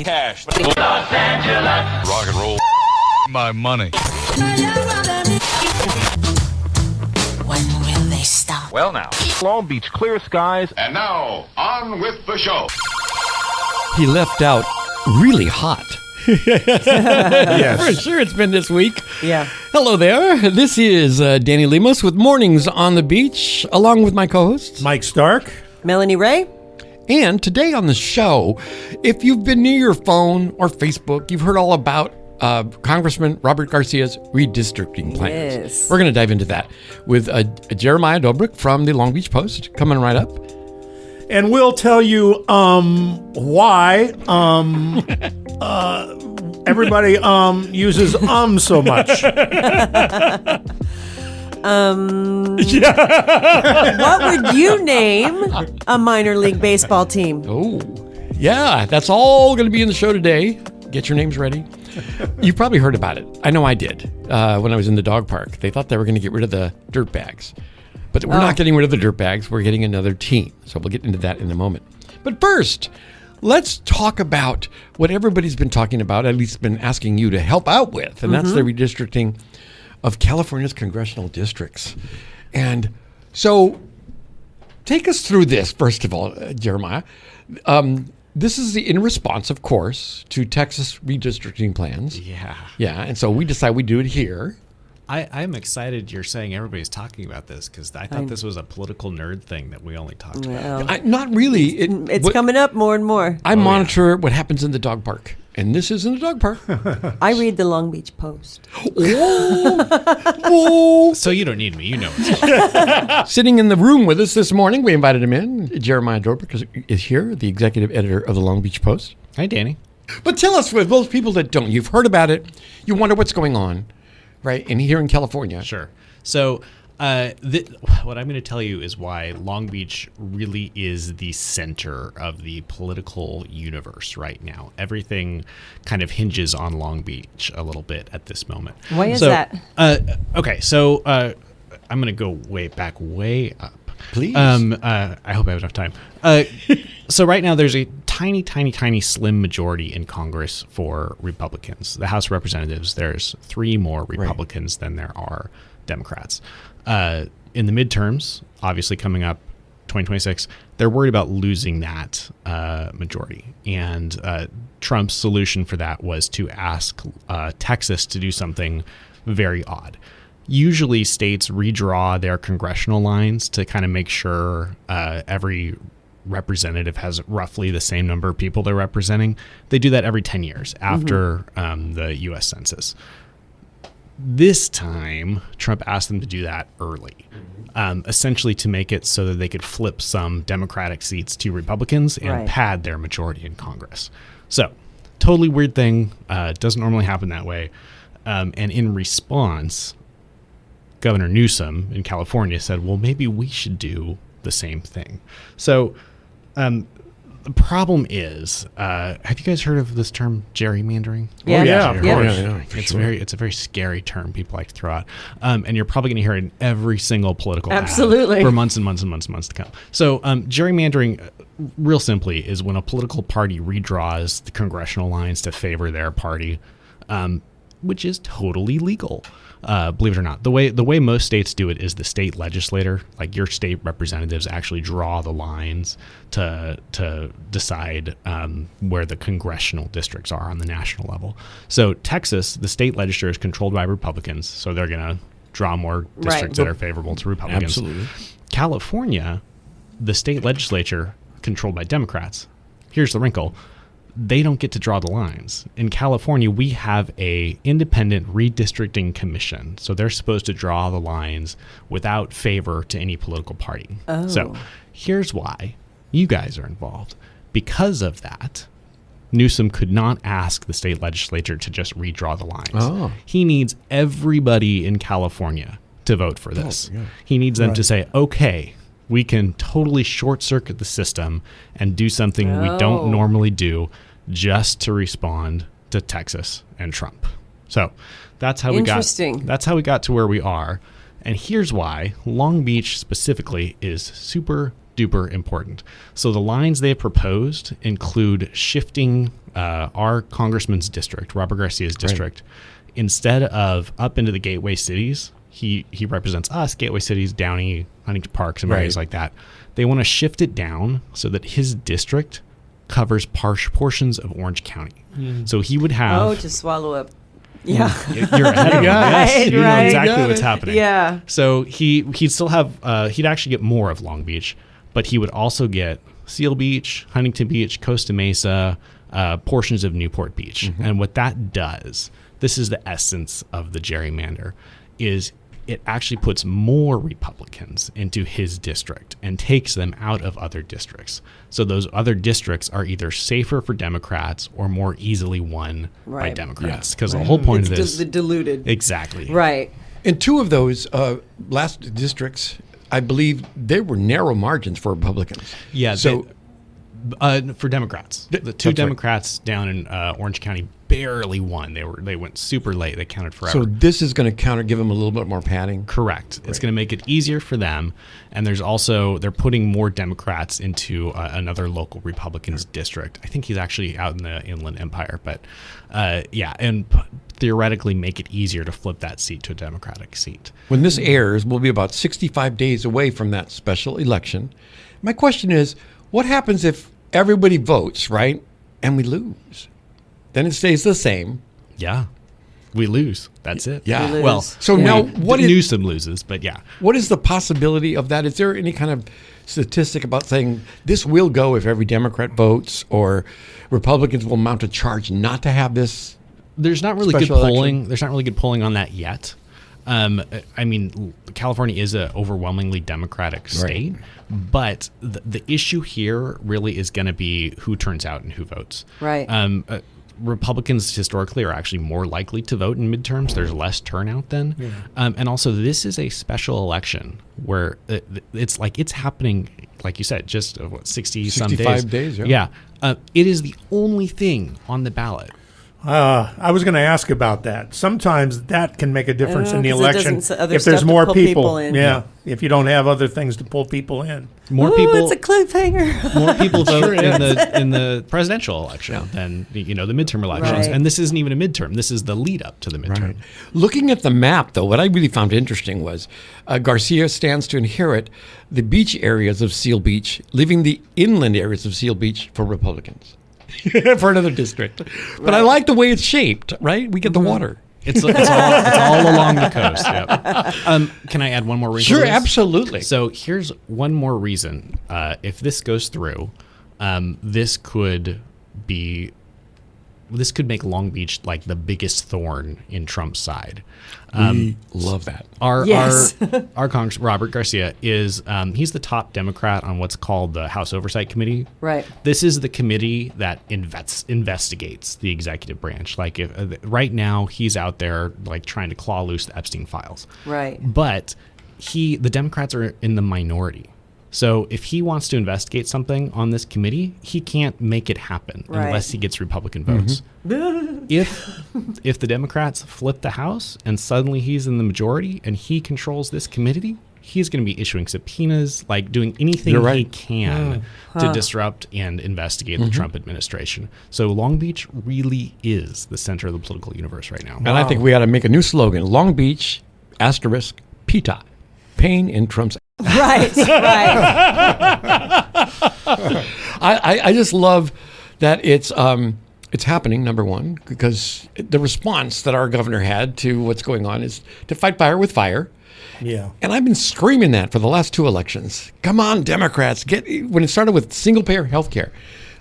cash. Los Angeles. Rock and roll. My money. When will they stop? Well, now. Long Beach, clear skies. And now, on with the show. He left out really hot. Yes. For sure it's been this week. Yeah. Hello there. This is Danny Lemos with Mornings on the Beach, along with my co-hosts, Mike Stark. Melanie Ray? And today on the show, if you've been near your phone or Facebook, you've heard all about Congressman Robert Garcia's redistricting plans. Yes. We're going to dive into that with Jeremiah Dobruck from the Long Beach Post coming right up. And we'll tell you why everybody uses so much. What would you name a minor league baseball team? Oh, yeah, that's all going to be in the show today. Get your names ready. You've probably heard about it. I know I did when I was in the dog park. They thought they were going to get rid of the dirt bags. But we're not getting rid of the dirt bags. We're getting another team. So we'll get into that in a moment. But first, let's talk about what everybody's been talking about, at least been asking you to help out with, and that's the redistricting of California's congressional districts. And so take us through this, first of all, Jeremiah. This is in response, of course, to Texas redistricting plans. Yeah. Yeah, and so we decide we do it here. I'm excited you're saying everybody's talking about this because I thought this was a political nerd thing that we only talked about. Well, Not really. it's coming up more and more. I monitor what happens in the dog park, and this is in the dog park. I read the Long Beach Post. So you don't need me. You know it's Sitting in the room with us this morning, we invited him in. Jeremiah Dobruck is here, the executive editor of the Long Beach Post. Hi, Danny. But tell us, for those people that don't, you've heard about it, you wonder what's going on, right? And here in California. Sure. So what I'm going to tell you is why Long Beach really is the center of the political universe right now. Everything kind of hinges on Long Beach a little bit at this moment. Why is that? Okay, so I'm going to go way up. Please. I hope I have enough time. So right now there's a tiny, slim majority in Congress for Republicans. The House of Representatives, there's 3 more Republicans than there are Democrats. In the midterms, obviously coming up 2026, they're worried about losing that majority. And Trump's solution for that was to ask Texas to do something very odd. Usually states redraw their congressional lines to kind of make sure every representative has roughly the same number of people they're representing. They do that every 10 years after the U.S. Census. This time, Trump asked them to do that early, essentially to make it so that they could flip some Democratic seats to Republicans and pad their majority in Congress. So, totally weird thing. Doesn't normally happen that way. And in response, Governor Newsom in California said, well, maybe we should do the same thing. So the problem is, have you guys heard of this term gerrymandering? Yeah. Oh, yeah, of course. Yeah, It's a very scary term people like to throw out. And you're probably going to hear it in every single political ad Absolutely. for months and months and months and months to come. So gerrymandering, real simply, is when a political party redraws the congressional lines to favor their party, which is totally legal. Believe it or not, the way most states do it is the state legislator, like your state representatives, actually draw the lines to decide where the congressional districts are on the national level. So Texas, the state legislature is controlled by Republicans, so they're going to draw more districts that are favorable to Republicans. Absolutely. California, the state legislature, controlled by Democrats. Here's the wrinkle. They don't get to draw the lines. In California, we have a independent redistricting commission. So they're supposed to draw the lines without favor to any political party. Oh. So here's why you guys are involved. Because of that, Newsom could not ask the state legislature to just redraw the lines. Oh. He needs everybody in California to vote for this. yeah. He needs them to say, okay, we can totally short circuit the system and do something we don't normally do just to respond to Texas and Trump. So that's how we got to where we are. And here's why Long Beach specifically is super duper important. So the lines they have proposed include shifting our congressman's district, Robert Garcia's district, instead of up into the gateway cities. He represents us, gateway cities, Downey, Huntington Park, some areas like that. They want to shift it down so that his district covers portions of Orange County. So he would have... Oh, to swallow up. Yeah. You're ahead of yes, you know exactly what's happening. Yeah. So he'd still have... he'd actually get more of Long Beach, but he would also get Seal Beach, Huntington Beach, Costa Mesa, portions of Newport Beach. And what that does, this is the essence of the gerrymander, is it actually puts more Republicans into his district and takes them out of other districts. So those other districts are either safer for Democrats or more easily won by Democrats. Because the whole point of this... diluted. Exactly. Right. In two of those last districts, I believe there were narrow margins for Republicans. Yeah. So for Democrats, the two Democrats down in Orange County barely won. They went super late. They counted forever. So this is going to give them a little bit more padding. Correct. It's going to make it easier for them. And there's also, they're putting more Democrats into another local Republicans district. I think he's actually out in the Inland Empire. But and theoretically make it easier to flip that seat to a Democratic seat. When this airs, we'll be about 65 days away from that special election. My question is, what happens if everybody votes, right, and we lose? Then it stays the same. Yeah. We lose. That's it. Yeah. We Well, lose. So now what is Newsom loses, but yeah. What is the possibility of that? Is there any kind of statistic about saying this will go if every Democrat votes, or Republicans will mount a charge not to have this? There's not really good special election? polling. There's not really good polling on that yet. I mean, California is an overwhelmingly Democratic state, but the issue here really is going to be who turns out and who votes. Right. Republicans historically are actually more likely to vote in midterms. There's less turnout then. And also, this is a special election where it's happening, like you said, just 60-some days. 65 days, yeah. It is the only thing on the ballot. I was going to ask about that. Sometimes that can make a difference in the 'cause it election doesn't- other if stuff there's to more pull people. people in. Yeah, if you don't have other things to pull people in. More Ooh, people. it's a cliffhanger. More people vote in the presidential election than the midterm elections, Right. and this isn't even a midterm. This is the lead up to the midterm. Right. Looking at the map, though, what I really found interesting was Garcia stands to inherit the beach areas of Seal Beach, leaving the inland areas of Seal Beach for Republicans. For another district. But I like the way it's shaped, right? We get the water. It's all along the coast. Yep. Can I add one more wrinkle? Sure, to this? absolutely. So here's one more reason. If this goes through, this could make Long Beach like the biggest thorn in Trump's side. We love that. Yes. Our Congress, Robert Garcia, is he's the top Democrat on what's called the House Oversight Committee. Right. This is the committee that investigates the executive branch. Like right now, he's out there like trying to claw loose the Epstein files. Right. But the Democrats are in the minority. So if he wants to investigate something on this committee, he can't make it happen unless he gets Republican votes. If the Democrats flip the House and suddenly he's in the majority and he controls this committee, he's going to be issuing subpoenas, like doing anything he can to disrupt and investigate the Trump administration. So Long Beach really is the center of the political universe right now. And I think we ought to make a new slogan: Long Beach, asterisk, PETA, pain in Trump's. Right. I just love that it's happening, number one, because the response that our governor had to what's going on is to fight fire with fire. Yeah. And I've been screaming that for the last two elections. Come on, Democrats, when it started with single-payer health care,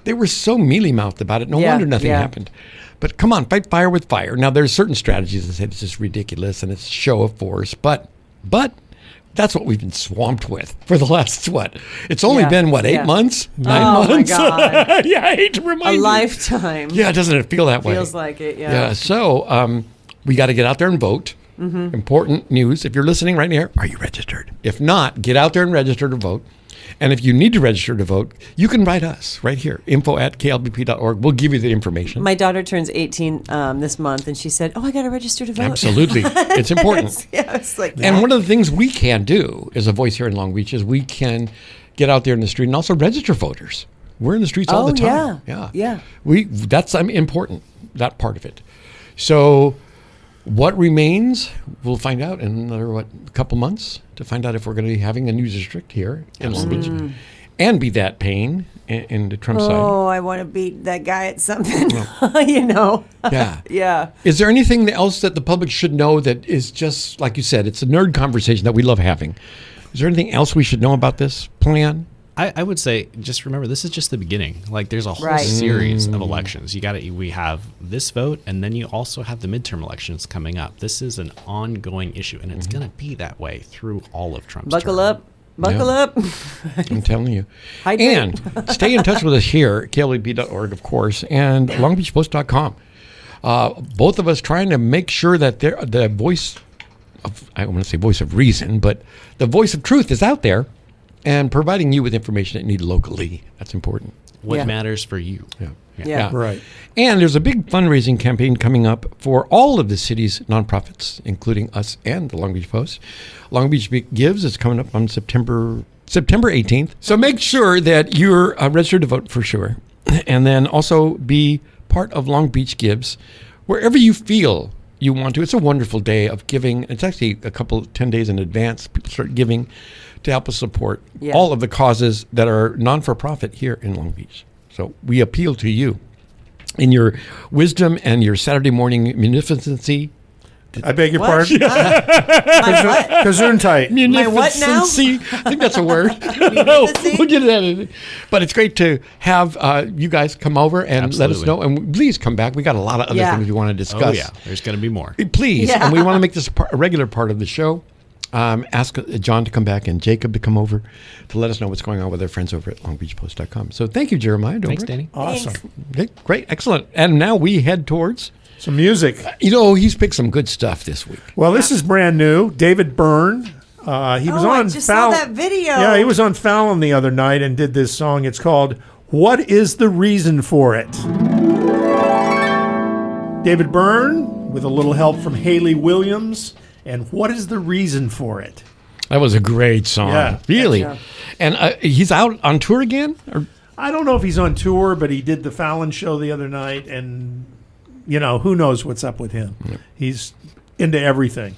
they were so mealy-mouthed about it. No wonder nothing happened. But come on, fight fire with fire. Now, there's certain strategies that say it's just ridiculous and it's a show of force, but that's what we've been swamped with for the last, It's only been, 8 months? 9 months? Oh, my God. Yeah, I hate to remind A you. lifetime. Yeah, doesn't it feel that way? Feels like it, Yeah, so we got to get out there and vote. Important news. If you're listening right here, are you registered? If not, get out there and register to vote. And if you need to register to vote, you can write us right here, info@klbp.org. We'll give you the information. My daughter turns 18 this month, and she said, "Oh, I got to register to vote." Absolutely. It's important. Yeah, it's like, And one of the things we can do as a voice here in Long Beach is we can get out there in the street and also register voters. We're in the streets all Oh, the time. yeah. That's important, that part of it. So what remains, we'll find out in another, a couple months to find out if we're going to be having a news district here in Long Beach and be that pain in the Trump side. Oh, I want to beat that guy at something, you know. Yeah. Yeah. Is there anything else that the public should know that is just, like you said, it's a nerd conversation that we love having? Is there anything else we should know about this plan? I would say, just remember, this is just the beginning. Like, there's a whole Right. series of elections. We have this vote, and then you also have the midterm elections coming up. This is an ongoing issue, and it's going to be that way through all of Trump's Buckle term. up. Buckle up. I'm telling you. Hydrate. And stay in touch with us here at kleb.org, of course, and longbeachpost.com. Both of us trying to make sure that the voice of, I don't want to say voice of reason, but the voice of truth is out there and providing you with information that you need locally. That's important. What Yeah. matters for you. Yeah. Right. And there's a big fundraising campaign coming up for all of the city's nonprofits, including us and the Long Beach Post. Long Beach Gives is coming up on September 18th. So make sure that you're registered to vote for sure. And then also be part of Long Beach Gives wherever you feel you want to. It's a wonderful day of giving. It's actually 10 days in advance. People start giving to help us support all of the causes that are non-for-profit here in Long Beach. So we appeal to you in your wisdom and your Saturday morning munificency. I beg your What? pardon? My what? Gesundheit. My what now? Munificency. I think that's a word. Munificency? We'll get that in. But it's great to have you guys come over and let us Absolutely. know. And please come back. We got a lot of other Yeah. things we want to discuss. Oh, yeah. There's going to be more. Please. Yeah. And we want to make this a regular part of the show. Ask John to come back and Jacob to come over to let us know what's going on with our friends over at longbeachpost.com. So thank you, Jeremiah. Thanks, Dobruck. Danny. Awesome. Okay, great. Excellent. And now we head towards, Some music. he's picked some good stuff this week. Well, this is brand new. David Byrne. He was I on just saw that video. Yeah, he was on Fallon the other night and did this song. It's called "What Is the Reason for It." David Byrne with a little help from Haley Williams. And what is the reason for it? That was a great song. Yeah. Really. Yeah. And he's out on tour again? Or I don't know if he's on tour, but he did the Fallon show the other night, and who knows what's up with him. He's into everything.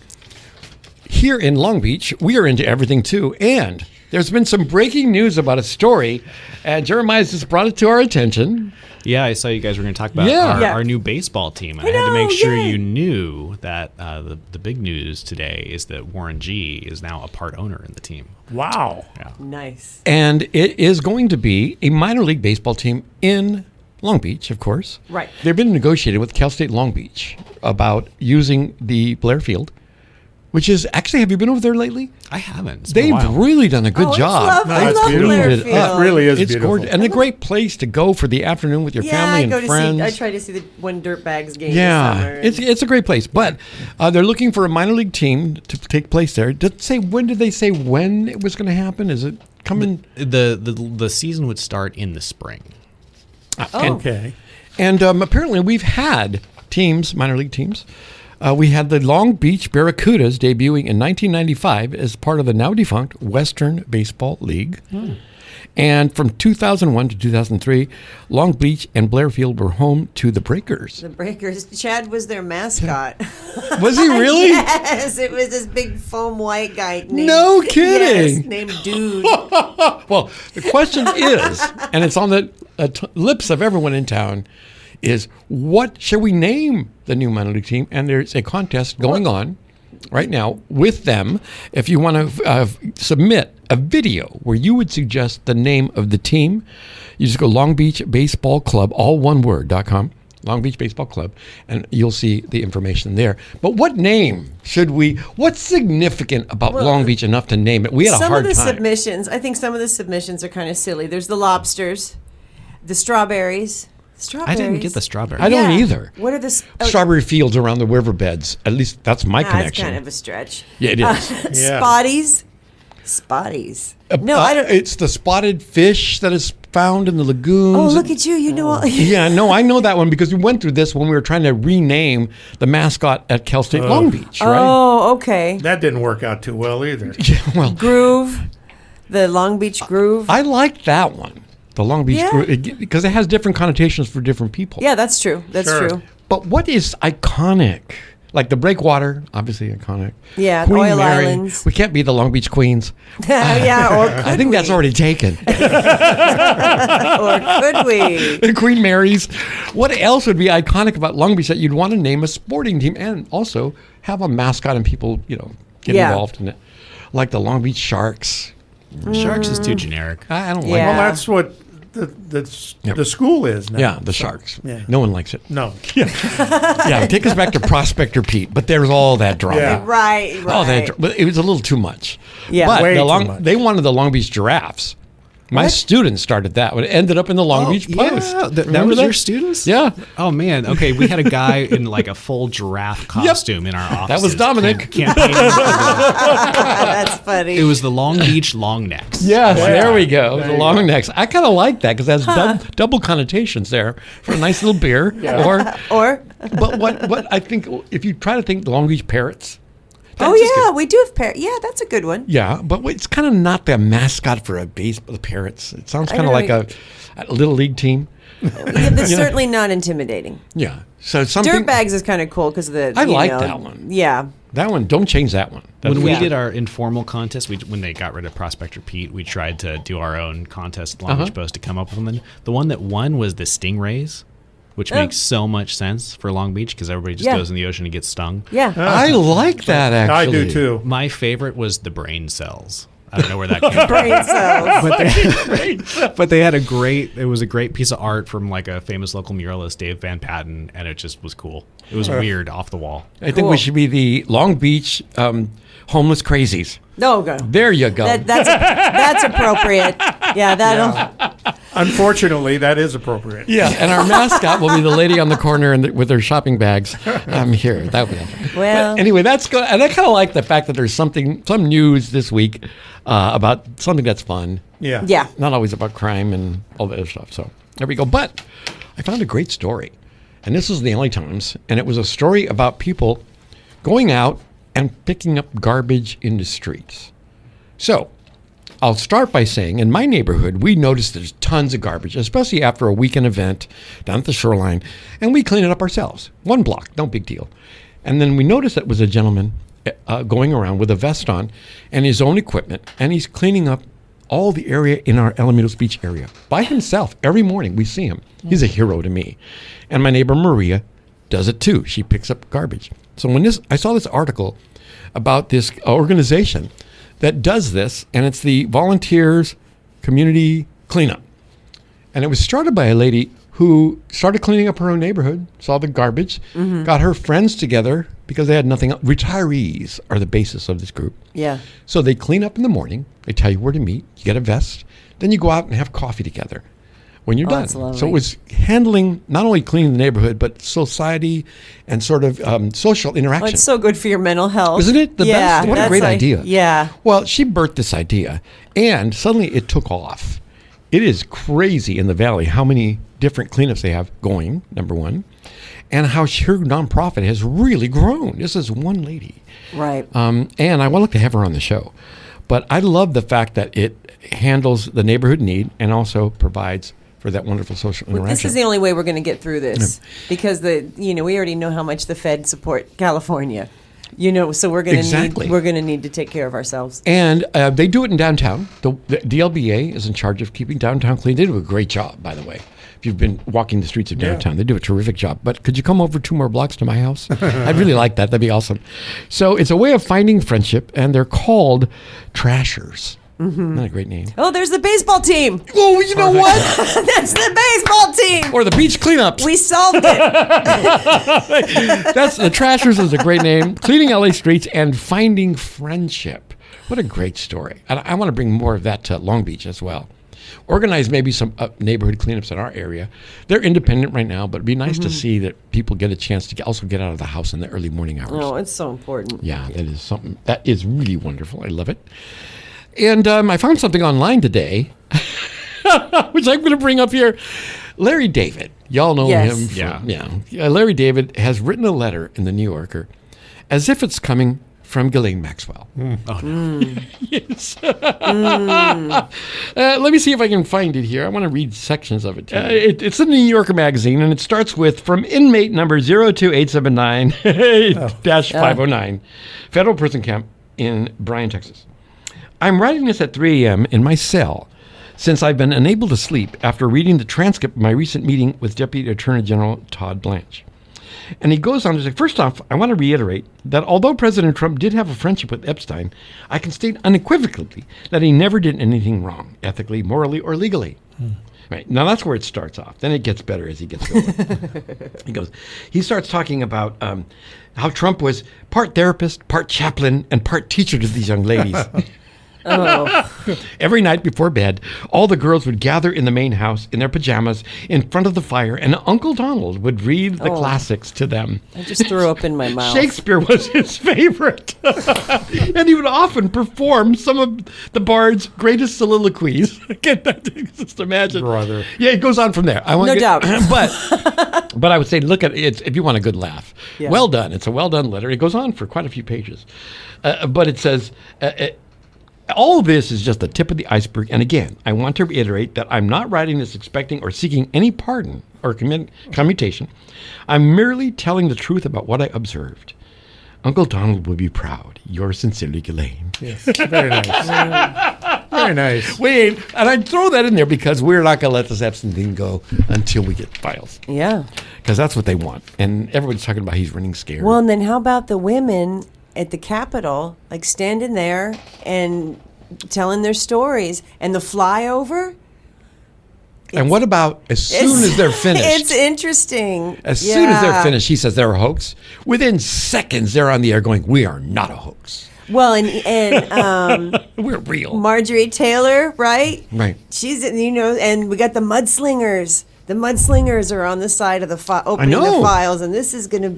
here in Long Beach, we are into everything too. And there's been some breaking news about a story, and Jeremiah just brought it to our attention. Yeah, I saw you guys were going to talk about Yeah. our new baseball team. And I I had to know, make sure yay. you knew that the big news today is that Warren G is now a part owner in the team. Wow. Nice. And it is going to be a minor league baseball team in Long Beach, of course. Right. They've been negotiating with Cal State Long Beach about using the Blair Field, which is actually, have you been over there lately? I haven't. It's been a They've while. really done a good Oh, it's job. lovely. I No, it's love beautiful. Blair Cleaned it up. Field. It really is It's beautiful. gorgeous and a great place to go for the afternoon with your Yeah, family I and go to friends. see. I try to see the one Dirtbags game. Yeah, this summer. it's a great place, but they're looking for a minor league team to take place there. Did it say when? Did they say when it was going to happen? Is it coming? The season would start in the spring. Okay. And apparently, we've had teams, minor league teams. We had the Long Beach Barracudas debuting in 1995 as part of the now defunct Western Baseball League. And from 2001 to 2003, Long Beach and Blairfield were home to the Breakers. The Breakers. Chad was their mascot. Was he really? Yes, it was this big foam white guy. Named, No kidding. Yes, named Dude. Well, the question is, and it's on the lips of everyone in town, is what shall we name the new minor league team? And there's a contest going on right now with them. If you want to submit a video where you would suggest the name of the team, you just go Long Beach Baseball Club, all one word.com, Long Beach Baseball Club, and you'll see the information there. But what name should we, what's significant about Long Beach enough to name it? We had a Some hard of the time. submissions, I think some of the submissions are kind of silly. There's the lobsters, the strawberries. I didn't get the strawberry. I don't Yeah. either. What are the Strawberry fields around the riverbeds. At least that's my That's connection. kind of a stretch. Yeah, it is. Yeah. Spotties. Spotties. No, I don't. It's the spotted fish that is found in the lagoons. Oh, look at you! You know all. Yeah, no, I know that one because we went through this when we were trying to rename the mascot at Cal State Long Beach, right? Oh, okay. That didn't work out too well either. Yeah, well, Groove. The Long Beach Groove. I like that one. The Long Beach Yeah. Groove, because it has different connotations for different people. Yeah, that's true. That's Sure. true. But what is iconic? Like the Breakwater, obviously iconic. Yeah, Queen Oil Mary. Islands. We can't be the Long Beach Queens. Yeah, or I think that's already taken. Or could we? The Queen Marys. What else would be iconic about Long Beach that you'd want to name a sporting team and also have a mascot and people, get Yeah. involved in it? Like the Long Beach Sharks. Sharks is too generic. I don't like Yeah. that. Well, that's what the school is now. Yeah, the So, Sharks. yeah. No one likes it. No. Yeah, take us back to Prospector Pete, but there's all that drama. Yeah. Right. Oh, but it was a little too much. Yeah. but Way the too much. they wanted the Long Beach Giraffes. My students started that. It ended up in the Long Beach Post. Yeah, that Remember was your students? Yeah. Oh man. Okay, we had a guy in like a full giraffe costume in our office. That was Dominic. Campaigning. That's funny. It was the Long Beach long necks. Yes, there we go. There The you long go. necks. I kind of like that because it has double connotations there for a nice little beer. or But what I think, if you try to think the Long Beach Parrots. oh that's just yeah, good. we do have Yeah, that's a good one. Yeah, but it's kind of not the mascot for a baseball. The Parrots. It sounds kind of don't like know. a little league team. Yeah, they're certainly not intimidating. Yeah. So something. Dirtbags is kind of cool because of the. I you like know, that one. Yeah. That one. Don't change that one. When we Yeah. did our informal contest, when they got rid of Prospector Pete, we tried to do our own contest at Long Beach Post to come up with one. The one that won was the Stingrays, which makes so much sense for Long Beach because everybody just Yeah. goes in the ocean and gets stung. Yeah. I like that I actually. do too. My favorite was the brain cells. I don't know where that came from. Brain cells. But they had it was a great piece of art from like a famous local muralist, Dave Van Patten, and it just was cool. It was weird, off the wall. I think Cool. we should be the Long Beach homeless crazies. No, go. There you go. That's appropriate. Yeah, that'll. Unfortunately, that is appropriate. yeah, and our mascot will be the lady on the corner with her shopping bags. I'm here. That would be. Well. But anyway, that's good. And I kind of like the fact that there's some news this week about something that's fun. Yeah. Yeah. Not always about crime and all that other stuff. So there we go. But I found a great story. And this was the LA Times. And it was a story about people going out and picking up garbage in the streets. So I'll start by saying in my neighborhood, we noticed there's tons of garbage, especially after a weekend event down at the shoreline. And we clean it up ourselves. 1 block, no big deal. And then we noticed that was a gentleman going around with a vest on and his own equipment. And he's cleaning up all the area in our Alamitos Beach area by himself. Every morning we see him. He's a hero to me. And my neighbor Maria does it too. She picks up garbage. So I saw this article about this organization that does this, and it's the Volunteers Community Cleanup. And it was started by a lady who started cleaning up her own neighborhood, saw the garbage, got her friends together because they had nothing else. Retirees are the basis of this group. Yeah. So they clean up in the morning. They tell you where to meet. You get a vest. Then you go out and have coffee together when you're done. That's lovely. So it was handling not only cleaning the neighborhood, but society and sort of social interaction. Well, it's so good for your mental health. Isn't it the yeah, best? What a that's great like- idea. Yeah. Well, she birthed this idea, and suddenly it took off. It is crazy in the valley how many different cleanups they have going, number one, and how her nonprofit has really grown. This is one lady. Right. And I would like to have her on the show. But I love the fact that it handles the neighborhood need and also provides for that wonderful social interaction. This is the only way we're going to get through this because we already know how much the Fed support California. So we're going to Exactly. need to take care of ourselves. And they do it in downtown. The DLBA is in charge of keeping downtown clean. They do a great job, by the way. If you've been walking the streets of downtown, they do a terrific job. But could you come over 2 more blocks to my house? I'd really like that. That'd be awesome. So it's a way of finding friendship, and they're called Trashers. Isn't that a great name? Oh, there's the baseball team. Oh, you know what? That's the baseball team. Or the beach cleanups. We solved it. That's the Trashers is a great name. Cleaning LA streets and finding friendship. What a great story. And I want to bring more of that to Long Beach as well. Organize maybe some neighborhood cleanups in our area. They're independent right now, but it'd be nice to see that people get a chance to also get out of the house in the early morning hours. Oh, it's so important. Yeah, that is something that is really wonderful. I love it. And I found something online today, which I'm going to bring up here. Larry David, y'all know Yes. him. Larry David has written a letter in the New Yorker as if it's coming from Ghislaine Maxwell. Oh, no. Yes. Let me see if I can find it here. I want to read sections of it to you. It's in the New Yorker magazine, and it starts with, from inmate number 02879-509, federal prison camp in Bryan, Texas. I'm writing this at 3 a.m. in my cell since I've been unable to sleep after reading the transcript of my recent meeting with Deputy Attorney General Todd Blanche. And he goes on to say, first off, I want to reiterate that although President Trump did have a friendship with Epstein, I can state unequivocally that he never did anything wrong, ethically, morally, or legally. Right. Now, that's where it starts off. Then it gets better as he gets going. He starts talking about how Trump was part therapist, part chaplain, and part teacher to these young ladies. Every night before bed, all the girls would gather in the main house in their pajamas in front of the fire, and Uncle Donald would read the classics to them. I just threw up in my mouth. Shakespeare was his favorite. And he would often perform some of the bard's greatest soliloquies. Just imagine. Brother. Yeah, it goes on from there. No doubt. But I would say, look at it if you want a good laugh. Yeah. Well done. It's a well done letter. It goes on for quite a few pages. But it says... all this is just the tip of the iceberg. And again, I want to reiterate that I'm not writing this expecting or seeking any pardon or commutation. I'm merely telling the truth about what I observed. Uncle Donald will be proud. Yours sincerely, Ghislaine. Yes, very nice. Very nice. Wait, and I throw that in there because we're not going to let this Epstein thing go until we get files. Yeah. Because that's what they want. And everyone's talking about he's running scared. Well, and then how about the women at the Capitol, like standing there and telling their stories, and the flyover? And what about as soon as they're finished? It's interesting. As soon as they're finished, he says they're a hoax. Within seconds, they're on the air going, we are not a hoax. Well, and We're real. Marjorie Taylor, right? Right. She's, and we got the mudslingers. The mudslingers are on the side of the opening know. the files, and this is gonna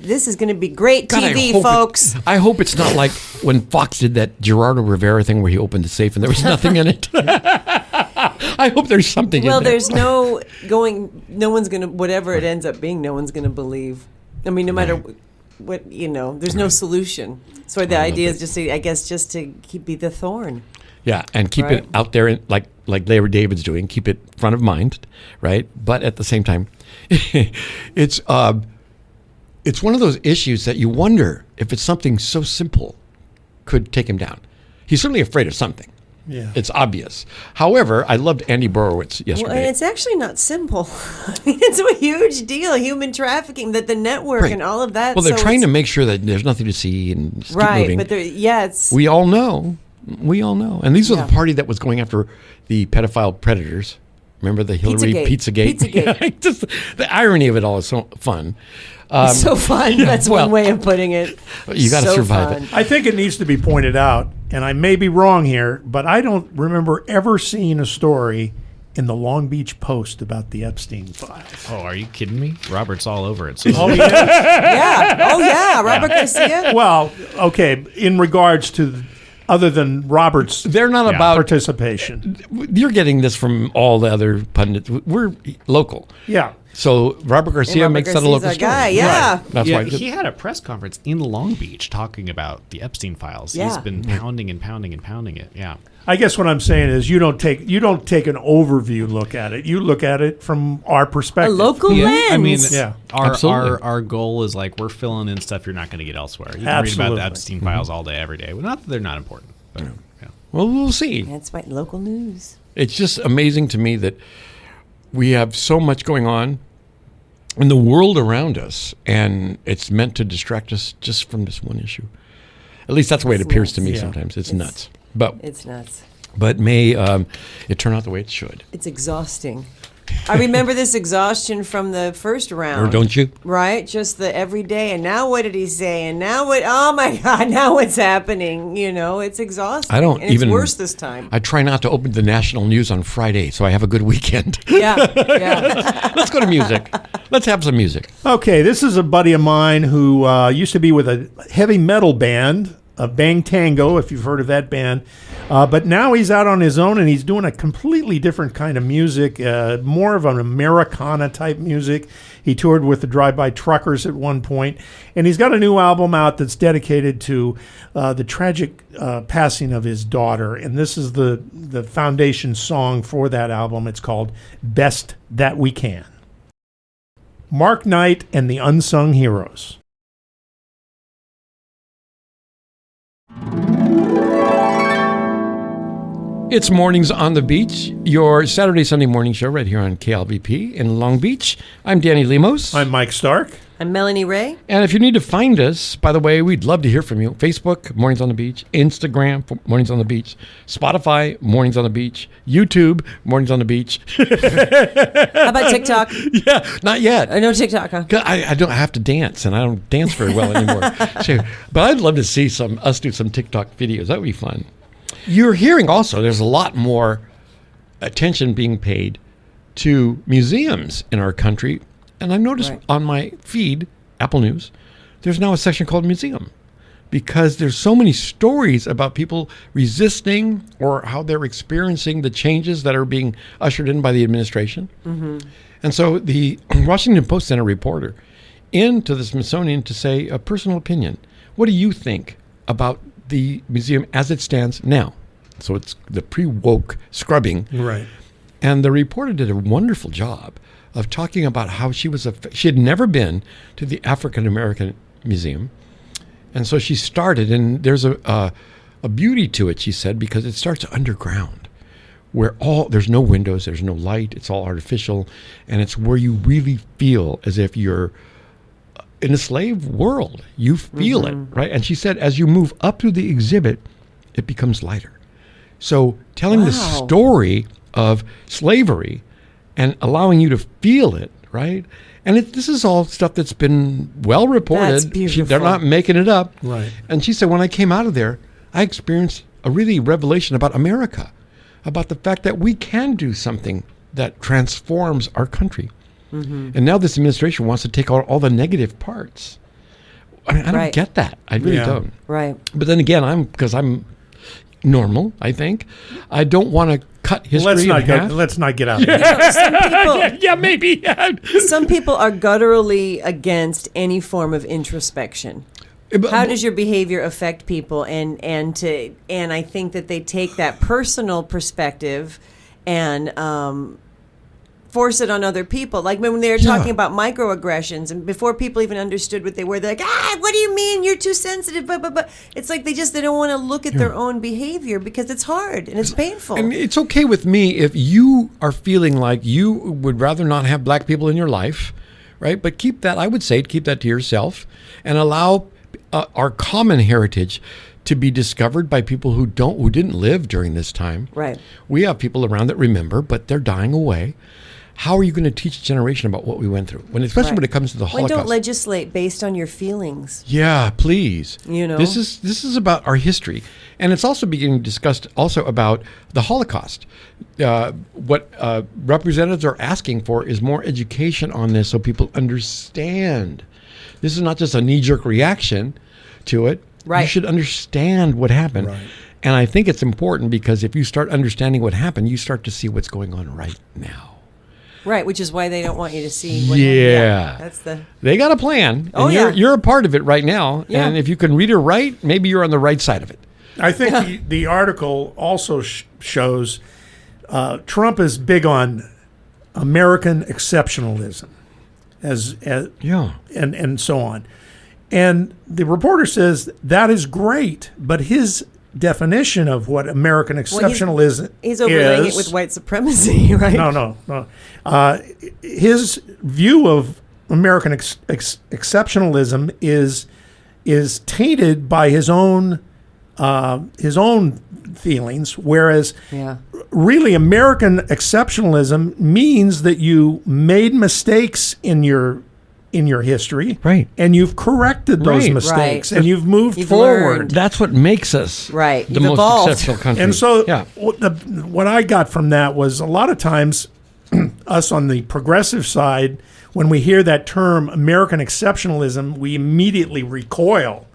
be great God, TV, folks. I hope it's not like when Fox did that Gerardo Rivera thing where he opened the safe and there was nothing in it. I hope there's something in there. Well, there's no one's gonna, whatever it ends up being, no one's gonna believe. I mean, no matter what, there's no solution. So the idea is just to be the thorn. Yeah, and keep it out there, like Larry David's doing. Keep it front of mind, right? But at the same time, it's one of those issues that you wonder if it's something so simple could take him down. He's certainly afraid of something. Yeah. It's obvious. However, I loved Andy Borowitz yesterday. Well, and it's actually not simple. It's a huge deal. Human trafficking, that the network and all of that. Well, they're trying to make sure that there's nothing to see and just keep moving. But it's. We all know. And these are the party that was going after the pedophile predators. Remember the Hillary Pizzagate? Pizzagate. Just the irony of it all is so fun. It's so fun. That's one way of putting it. You got to survive it. I think it needs to be pointed out, and I may be wrong here, but I don't remember ever seeing a story in the Long Beach Post about the Epstein files. Oh, are you kidding me? Robert's all over it. So Oh, yeah? Yeah. Oh, yeah. Robert Garcia. Well, okay, in regards to other than Robert's They're not about participation. You're getting this from all the other pundits. We're local. Yeah. So Robert Garcia Robert makes that a Garcia's local our story. guy, yeah. Right. That's why he had a press conference in Long Beach talking about the Epstein files. Yeah. He's been pounding and pounding and pounding it. Yeah. I guess what I'm saying is you don't take an overview look at it. You look at it from our A perspective. local lens. I mean, Yeah. Absolutely. our goal is like we're filling in stuff you're not going to get elsewhere. You can Absolutely. read about the Epstein files all day, every day. Well, not that they're not important, but yeah. Well, we'll see. That's right. Local news. It's just amazing to me that we have so much going on in the world around us, and it's meant to distract us just from this one issue. At least that's the way it appears to me Yeah. sometimes. It's nuts. But It's nuts. may it turn out the way it should. It's exhausting. I remember this exhaustion from the first round. Or don't you? Right? Just the everyday. And now what did he say? And now what? Oh, my God. Now what's happening? It's exhausting. I don't and even. It's worse this time. I try not to open the national news on Friday, so I have a good weekend. Yeah. Let's go to music. Let's have some music. Okay, this is a buddy of mine who used to be with a heavy metal band Bang Tango, if you've heard of that band. But now he's out on his own, and he's doing a completely different kind of music, more of an Americana type music. He toured with the Drive-By Truckers at one point, and he's got a new album out that's dedicated to the tragic passing of his daughter. And this is the foundation song for that album. It's called Best That We Can. Mark Knight and the Unsung Heroes. It's Mornings on the Beach, your Saturday, Sunday morning show right here on KLVP in Long Beach. I'm Danny Lemos. I'm Mike Stark. I'm Melanie Ray. And if you need to find us, by the way, we'd love to hear from you. Facebook, Mornings on the Beach. Instagram, Mornings on the Beach. Spotify, Mornings on the Beach. YouTube, Mornings on the Beach. How about TikTok? Yeah, not yet. No TikTok, huh? I don't have to dance, and I don't dance very well anymore. But I'd love to see us do some TikTok videos. That would be fun. You're hearing also there's a lot more attention being paid to museums in our country. And I've noticed on my feed, Apple News, there's now a section called Museum because there's so many stories about people resisting or how they're experiencing the changes that are being ushered in by the administration. Mm-hmm. And so the Washington Post sent a reporter into the Smithsonian to say a personal opinion. What do you think about the museum as it stands now? So it's the pre-woke scrubbing. Right. And the reporter did a wonderful job of talking about how she had never been to the African American Museum. And so she started, and there's a beauty to it, she said, because it starts underground, where there's no windows, there's no light, it's all artificial, and it's where you really feel as if you're in a slave world. You feel it, right? And she said, as you move up through the exhibit, it becomes lighter. So telling the story of slavery and allowing you to feel it, right? And this is all stuff that's been well reported. That's beautiful. They're not making it up. Right. And she said, when I came out of there, I experienced a really revelation about America, about the fact that we can do something that transforms our country. Mm-hmm. And now this administration wants to take all the negative parts. I mean, I don't get that. I really don't. Right. But then again, because I'm normal, I think. I don't want to cut history in half. Let's not get out of it. Some people, Yeah, maybe. some people are gutturally against any form of introspection. How does your behavior affect people? And I think that they take that personal perspective and force it on other people. Like when they were talking about microaggressions, and before people even understood what they were, they're like, what do you mean? You're too sensitive. But it's like they don't want to look at their own behavior because it's hard and it's painful. I mean, it's okay with me if you are feeling like you would rather not have black people in your life, right? But I would say keep that to yourself and allow our common heritage to be discovered by people who didn't live during this time. Right. We have people around that remember, but they're dying away. How are you going to teach a generation about what we went through, especially when it comes to the Holocaust? Don't legislate based on your feelings. Yeah, please. This is about our history, and it's also being discussed also about the Holocaust. What representatives are asking for is more education on this, so people understand. This is not just a knee-jerk reaction to it. Right. You should understand what happened. Right. And I think it's important because if you start understanding what happened, you start to see what's going on right now. Right, which is why they don't want you to see. They got a plan. And you're a part of it right now. Yeah. And if you can read it right, maybe you're on the right side of it. I think the article also shows Trump is big on American exceptionalism, and so on. And the reporter says that is great, but his definition of what American exceptionalism he's overlaying it with white supremacy, right? No. His view of American exceptionalism is tainted by his own feelings, whereas really American exceptionalism means that you made mistakes in your history, right? And you've corrected those mistakes, and you've moved forward. Learned. That's what makes us the most evolved. exceptional country. And so, what I got from that was a lot of times, us on the progressive side, when we hear that term American exceptionalism, we immediately recoil,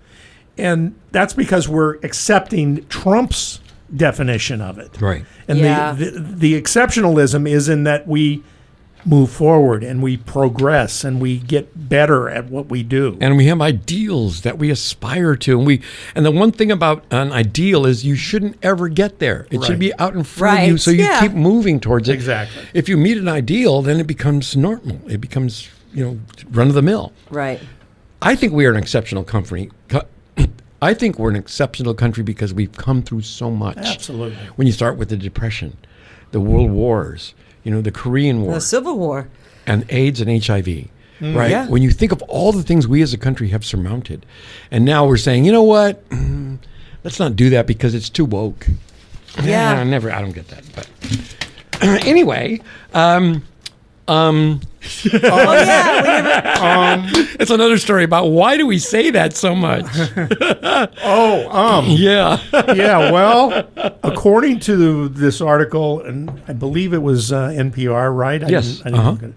and that's because we're accepting Trump's definition of it. Right. And Yeah. the exceptionalism is in that we move forward and we progress and we get better at what we do. And we have ideals that we aspire to, and the one thing about an ideal is you shouldn't ever get there. It should Right. be out in front of you, Right, so you yeah. keep moving towards it. Exactly. If you meet an ideal, then it becomes normal. It becomes run of the mill. Right. I think we are an exceptional country. I think we're an exceptional country because we've come through so much. Absolutely. When you start with the Depression, the World Wars, the Korean War, The Civil War. and AIDS and HIV, right? Yeah. When you think of all the things we as a country have surmounted, and now we're saying, you know what? Let's not do that because it's too woke. Yeah. I don't get that. But anyway, Oh yeah. We never, it's another story about why do we say that so much? Yeah. Yeah, well, according to this article, and I believe it was NPR, right? Yes, I didn't look at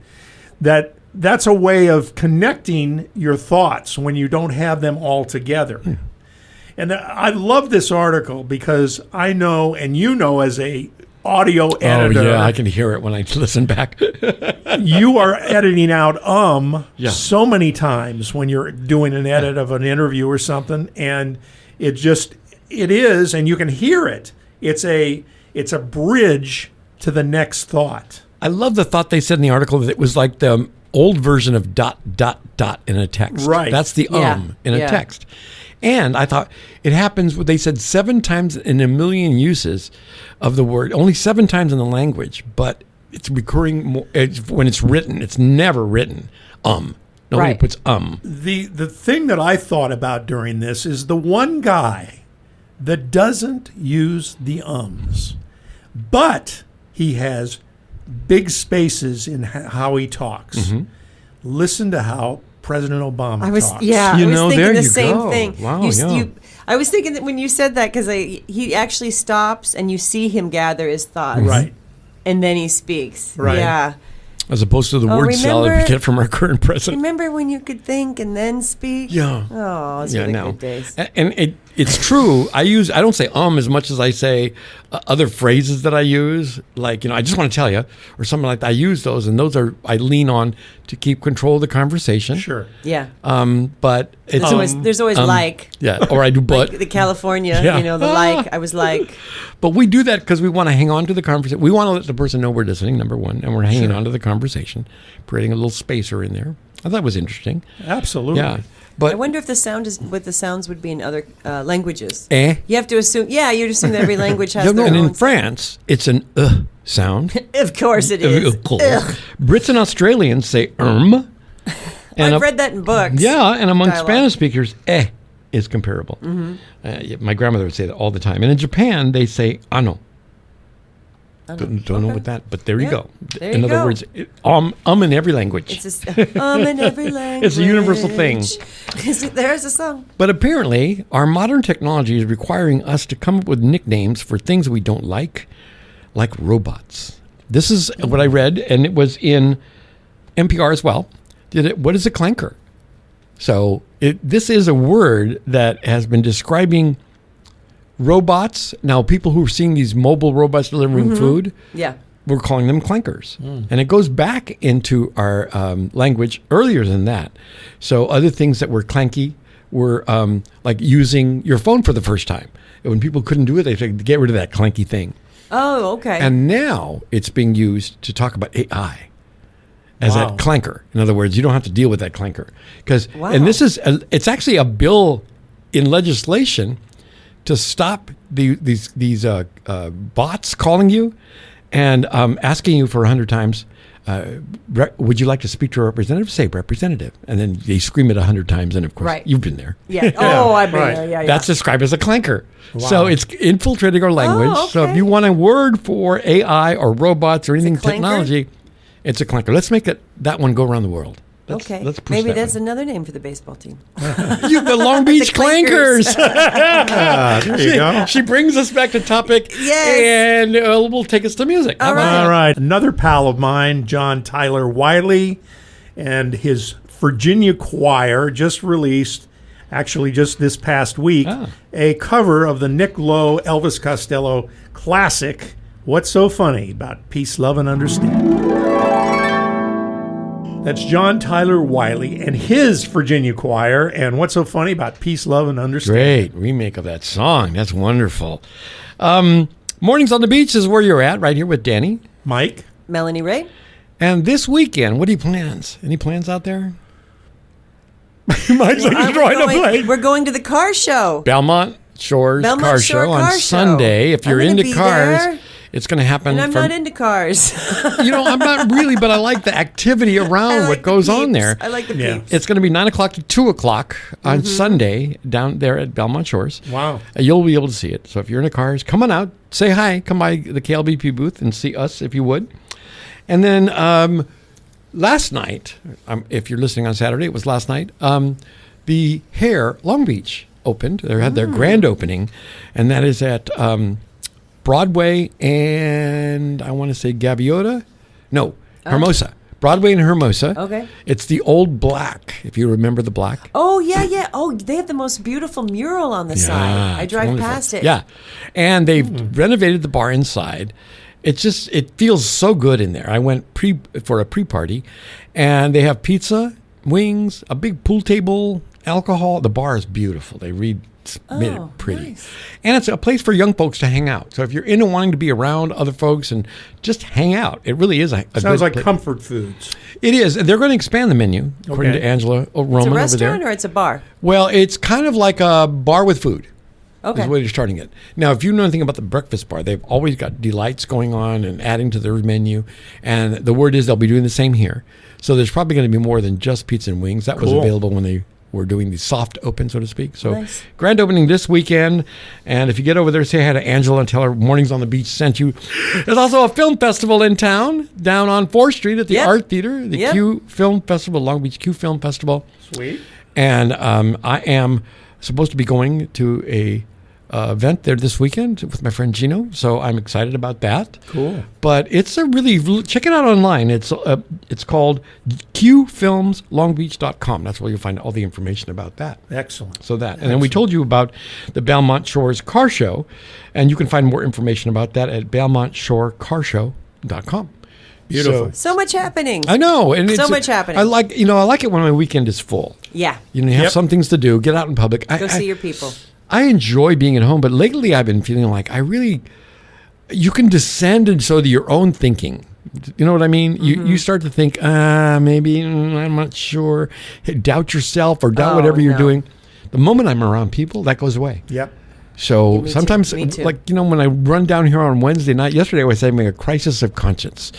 it. That's a way of connecting your thoughts when you don't have them all together. And I love this article because I know, and you know, as a audio editor, Oh yeah, I can hear it when I listen back. you are editing out Yeah. so many times when you're doing an edit of an interview or something, and it is, and you can hear it. It's a bridge to the next thought. I love the thought they said in the article that it was like the old version of ... in a text. Right. That's the Yeah. in a Yeah. text. And I thought it happens, they said 7 times in a million uses of the word, only 7 times in the language, but it's recurring more, when it's written. It's never written. Nobody Right. puts The thing that I thought about during this is the one guy that doesn't use the ums, but he has big spaces in how he talks. Mm-hmm. Listen to how President Obama I was talks. yeah. You I was know, thinking there the you same go. thing. Wow, You, yeah. I was thinking that when you said that because he actually stops and you see him gather his thoughts. Right. And then he speaks. Right. Yeah. as opposed to the word salad we remember- get from our current president. Remember when you could think and then speak? Yeah. Oh, those Yeah, were the no. good days. And it's true. I don't say as much as I say other phrases that I use, like, I just want to tell you, or something like that. I use those, and those I lean on to keep control of the conversation. Sure. Yeah. But it's There's always like. yeah, or I do but. Like the California, Yeah. the like. I was like. But we do that because we want to hang on to the conversation. We want to let the person know we're listening, number one, and we're hanging on to the conversation, creating a little spacer in there. I thought it was interesting. Absolutely. Yeah. But I wonder if what the sounds would be in other languages. eh? You have to assume. Yeah, you'd assume that every language has No, their and own. in France, it's an sound. Of course it is. Brits and Australians say And I've read that in books. Yeah, and among Dialogue. Spanish speakers, is comparable. Mm-hmm. My grandmother would say that all the time. And in Japan, they say ano. Don't know what that, but there you Yeah, go. there In you other go. words, in every language. It's just in every language. It's a universal thing. There's a song. But apparently, our modern technology is requiring us to come up with nicknames for things we don't like robots. This is what I read, and it was in NPR as well. What is a clanker? So this is a word that has been describing robots. Now, people who are seeing these mobile robots delivering food, Yeah. we're calling them clankers. And it goes back into our language earlier than that. So other things that were clanky were like using your phone for the first time. And when people couldn't do it, they said, get rid of that clanky thing. Oh, okay. And now it's being used to talk about AI as Wow. that clanker. In other words, you don't have to deal with that clanker. Wow. And this is, it's actually a bill in legislation to stop these bots calling you and asking you for 100 times, would you like to speak to a representative? Say representative. And then they scream it 100 times. And of course, Right. you've been there. yeah. Oh, I've been right. there. Yeah, yeah. That's described as a clanker. Wow. So it's infiltrating our language. Oh, So if okay. you want a word for AI or robots or anything clanker? technology, it's a clanker. Let's make that one go around the world. Okay. Let's push Maybe that that's one. another name for the baseball team. The Long Beach clankers. Clankers. There you go. She brings us back to topic. Yes. And we'll take us to music. How All about right. that? All right. Another pal of mine, John Tyler Wiley, and his Virginia Choir just released actually just this past week, a cover of the Nick Lowe Elvis Costello classic, What's So Funny About Peace, Love, and Understanding. That's John Tyler Wiley and his Virginia Choir, and What's So Funny About Peace, Love, and Understanding. Great remake of that song. That's wonderful. Mornings on the Beach is where you're at, right here with Danny. Mike? Melanie Ray? And this weekend, what are your plans? Any plans out there? Mike's like he's drawing a blank. We're going to the car show. Belmont Shores Belmont Car Shore Show on Car Show. Sunday. If you're I'm gonna into be cars, there. it's going to happen. And I'm not into cars. I'm not really, but I like the activity around what goes on there. I like the Yeah. peeps. It's going to be 9 o'clock to 2 o'clock on Sunday down there at Belmont Shores. Wow. You'll be able to see it. So if you're into cars, come on out, say hi, come by the KLBP booth and see us if you would. And then last night, if you're listening on Saturday, it was last night, the Hare Long Beach opened. They had their grand opening, and that is at Broadway and I want to say Gaviota. No, Hermosa. Broadway and Hermosa. Okay. It's the old Black, if you remember the Black. Oh, yeah. Oh, they have the most beautiful mural on the side. I it's drive wonderful. past it. Yeah. And they've renovated the bar inside. It feels so good in there. I went for a pre-party, and they have pizza, wings, a big pool table, alcohol. The bar is beautiful. They made it pretty. Nice. And it's a place for young folks to hang out. So if you're into wanting to be around other folks and just hang out, it really is a Sounds good like place. comfort foods. It is. And they're going to expand the menu, according Okay. to Angela Roman It's a over restaurant there. or it's a bar? Well, it's kind of like a bar with food. Okay. Is the way they're starting it. Now, if you know anything about the breakfast bar, they've always got delights going on and adding to their menu. And the word is they'll be doing the same here. So there's probably going to be more than just pizza and wings. That was Cool. available when they were doing the soft open, so to speak. So Nice. grand opening this weekend. And if you get over there, say hi to Angela and tell her Mornings on the Beach sent you. There's also a film festival in town, down on 4th Street at the Yep. Art Theater, the Yep. Q Film Festival, Long Beach Q Film Festival. Sweet. And I am supposed to be going to a event there this weekend with my friend Gino, so I'm excited about that. Cool. But it's a really check it out online. It's called qfilmslongbeach.com. That's where you'll find all the information about that. Excellent. So that, and then we told you about the Belmont Shores Car Show, and you can find more information about that at belmontshorecarshow.com. Beautiful. So much happening. I know, and So it's, much happening. I like it when my weekend is full. Yeah. You have Yep. some things to do. Get out in public. Go see your people. I enjoy being at home, but lately I've been feeling like you can descend into your own thinking. You know what I mean? You start to think, maybe, I'm not sure. Doubt yourself or doubt whatever you're no. doing. The moment I'm around people, that goes away. Yep. So me too. sometimes, Me too. when I run down here on Wednesday night, yesterday I was having a crisis of conscience.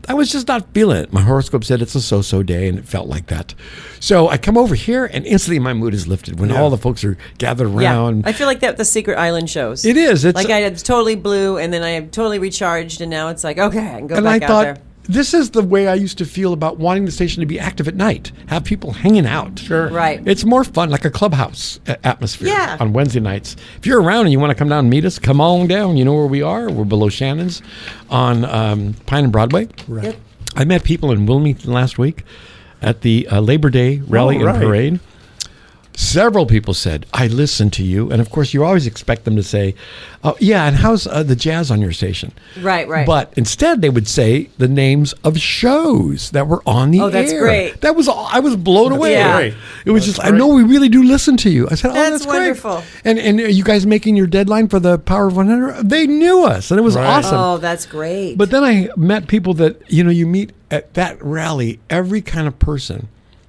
I was just not feeling it. My horoscope said it's a so-so day, and it felt like that. So I come over here, and instantly my mood is lifted when all the folks are gathered around. Yeah. I feel like that with the Secret Island shows. It is. It's Like I am totally blue, and then I am totally recharged, and now it's like, okay, I can go and back I out thought, there. this is the way I used to feel about wanting the station to be active at night, have people hanging out. Sure. Right. It's more fun, like a clubhouse atmosphere Yeah. on Wednesday nights. If you're around and you want to come down and meet us, come on down. You know where we are. We're below Shannon's on Pine and Broadway. Right. Yep. I met people in Wilmington last week at the Labor Day rally right. and parade. Several people said, I listened to you. And of course, you always expect them to say, oh, yeah, and how's the jazz on your station? Right. But instead, they would say the names of shows that were on the air. Oh, that's great. That was I was blown away. Yeah. Great. It was That's just, I know we really do listen to you. I said, That's that's great. wonderful. And are you guys making your deadline for the Power of 100? They knew us, and it was Right. awesome. Oh, that's great. But then I met people that, you meet at that rally, every kind of person.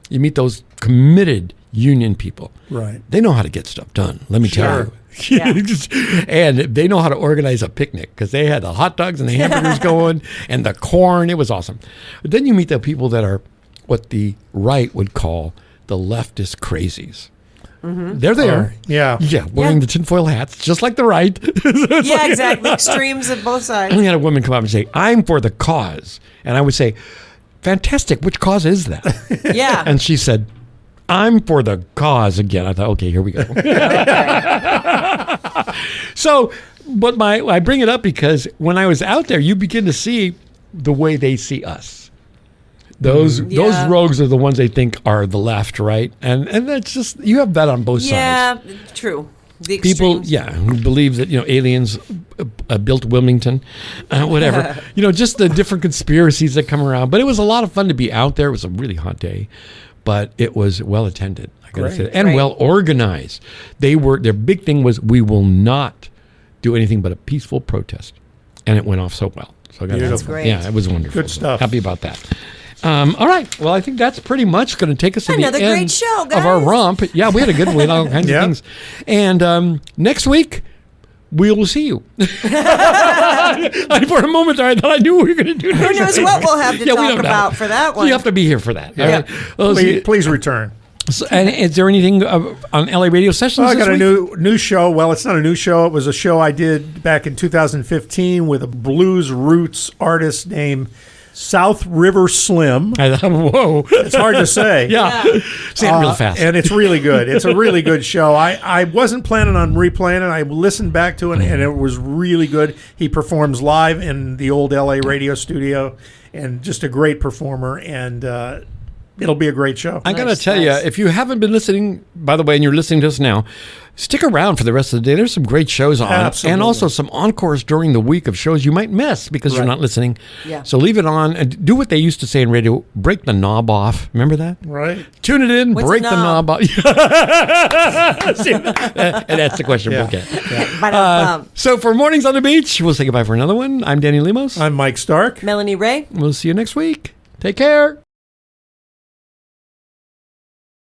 You meet those committed union people. Right. They know how to get stuff done, let me tell you. Yeah. And they know how to organize a picnic because they had the hot dogs and the hamburgers going and the corn. It was awesome. But then you meet the people that are what the right would call the leftist crazies. Mm-hmm. They're there. Yeah. Yeah, wearing the tinfoil hats, just like the right. yeah, exactly. Extremes of both sides. And we had a woman come up and say, I'm for the cause. And I would say, fantastic. Which cause is that? Yeah. And she said, I'm for the cause again. I thought, okay, here we go. So, but I bring it up because when I was out there, you begin to see the way they see us. Those Yeah. rogues are the ones they think are the left, right? And that's just, you have that on both sides. Yeah, true. The People, extremes. who believe that aliens built Wilmington, whatever. Just the different conspiracies that come around. But it was a lot of fun to be out there. It was a really hot day, but it was well attended. I gotta say, and Right. well organized. Their big thing was, we will not do anything but a peaceful protest, and it went off so well. So I gotta Beautiful. That's great. Yeah, it was wonderful. Good stuff. Happy about that. All right. Well, I think that's pretty much going to take us to Another the end great show, of our guys. romp. Yeah, we had a good one. We had all kinds Yeah. of things. And next week, we will see you. For a moment there, I thought I knew what we were going to do. Who knows what we'll have to Yeah, we talk don't know. about for that one. You have to be here for that. Yeah. All right. Well, Please return. and is there anything on LA radio sessions? I this got a week? new show. Well, it's not a new show. It was a show I did back in 2015 with a blues roots artist named South River Slim. I thought, whoa. It's hard to say. Yeah. Say it real fast. And it's really good. It's a really good show. I wasn't planning on replaying it. I listened back to it, and it was really good. He performs live in the old LA radio studio, and just a great performer, and it'll be a great show. I got to Nice, tell you, nice. if you haven't been listening, by the way, and you're listening to us now, stick around for the rest of the day. There's some great shows on, Absolutely. and also some encores during the week of shows you might miss because you're Right. not listening. Yeah. So leave it on and do what they used to say in radio: break the knob off. Remember that? Right. Tune it in, What's break a the knob? knob off. See, and that's the question we'll get. Ba-dum-bum. So for Mornings on the Beach, we'll say goodbye for another one. I'm Danny Lemos. I'm Mike Stark. Melanie Ray. We'll see you next week. Take care.